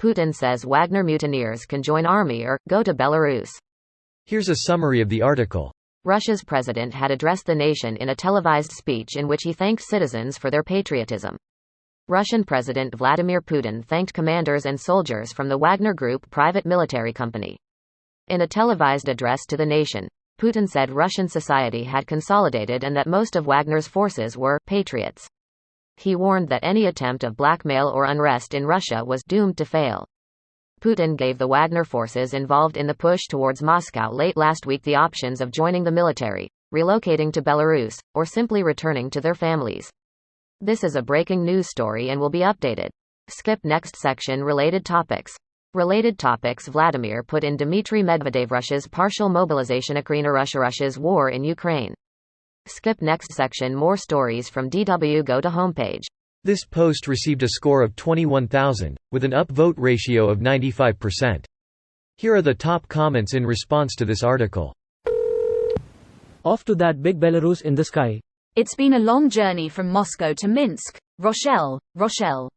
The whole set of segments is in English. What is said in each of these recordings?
Putin says Wagner mutineers can join army or go to Belarus. Here's a summary of the article. Russia's president had addressed the nation in a televised speech in which he thanked citizens for their patriotism. Russian President Vladimir Putin thanked commanders and soldiers from the Wagner Group private military company. In a televised address to the nation, Putin said Russian society had consolidated and that most of Wagner's forces were patriots. He warned that any attempt of blackmail or unrest in Russia was doomed to fail. Putin gave the Wagner forces involved in the push towards Moscow late last week the options of joining the military, relocating to Belarus, or simply returning to their families. This is a breaking news story and will be updated. Skip next section. Related topics. Related topics. Vladimir Putin, Dmitry Medvedev, Russia's partial mobilization, Ukraine, Russia's war in Ukraine. Skip next section. More stories from DW. Go to homepage. This post received a score of 21,000, with an upvote ratio of 95%. Here are the top comments in response to this article. Off to that big Belarus in the sky. It's been a long journey from Moscow to Minsk, Rochelle. Rochelle.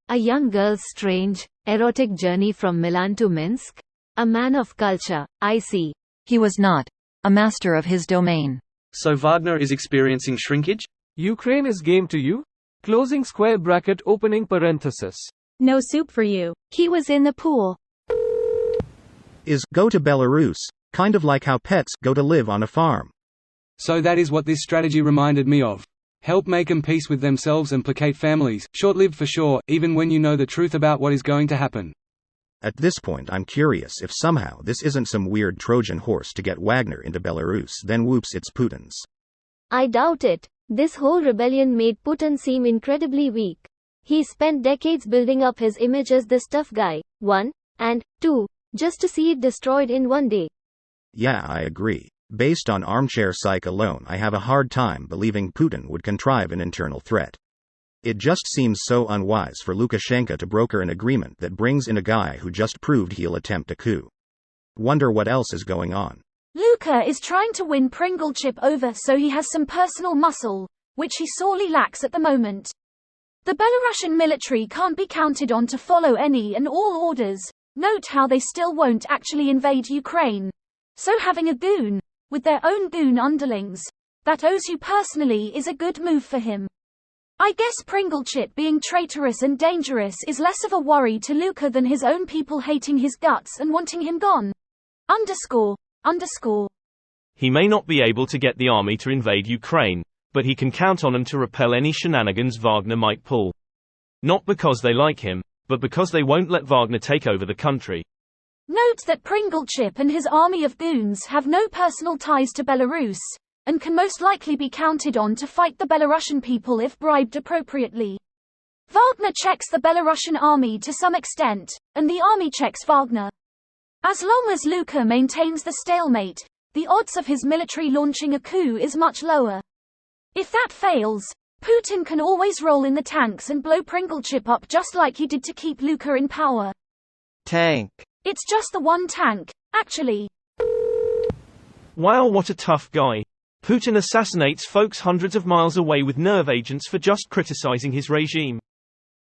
A young girl's strange, erotic journey from Milan to Minsk? A man of culture, I see. He was not a master of his domain. So Wagner is experiencing shrinkage? Ukraine is game to you? Closing square bracket, opening parenthesis. No soup for you. He was in the pool. Is go to Belarus, kind of like how pets go to live on a farm. So that is what this strategy reminded me of. Help make 'em peace with themselves and placate families, short-lived for sure, even when you know the truth about what is going to happen. At this point I'm curious if somehow this isn't some weird Trojan horse to get Wagner into Belarus, then whoops, it's Putin's. I doubt it. This whole rebellion made Putin seem incredibly weak. He spent decades building up his image as the tough guy, 1, and 2, just to see it destroyed in one day. Yeah, I agree. Based on armchair psych alone, I have a hard time believing Putin would contrive an internal threat. It just seems so unwise for Lukashenko to broker an agreement that brings in a guy who just proved he'll attempt a coup. Wonder what else is going on. Luka is trying to win Pringlechip over so he has some personal muscle, which he sorely lacks at the moment. The Belarusian military can't be counted on to follow any and all orders. Note how they still won't actually invade Ukraine. So having a goon, with their own goon underlings, that owes you personally is a good move for him. I guess Pringlechip being traitorous and dangerous is less of a worry to Luka than his own people hating his guts and wanting him gone. He may not be able to get the army to invade Ukraine, but he can count on them to repel any shenanigans Wagner might pull. Not because they like him, but because they won't let Wagner take over the country. Note that Pringlechip and his army of goons have no personal ties to Belarus, and can most likely be counted on to fight the Belarusian people if bribed appropriately. Wagner checks the Belarusian army to some extent, and the army checks Wagner. As long as Luka maintains the stalemate, the odds of his military launching a coup is much lower. If that fails, Putin can always roll in the tanks and blow Pringlechip up just like he did to keep Luka in power. Tank. It's just the one tank, actually. Wow, what a tough guy. Putin assassinates folks hundreds of miles away with nerve agents for just criticizing his regime.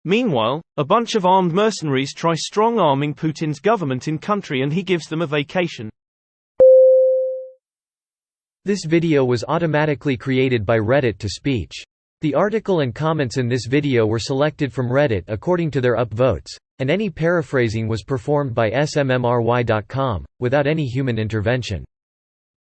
Meanwhile, a bunch of armed mercenaries try strong-arming Putin's government in country and he gives them a vacation. This video was automatically created by Reddit to speech. The article and comments in this video were selected from Reddit according to their upvotes, and any paraphrasing was performed by smmry.com, without any human intervention.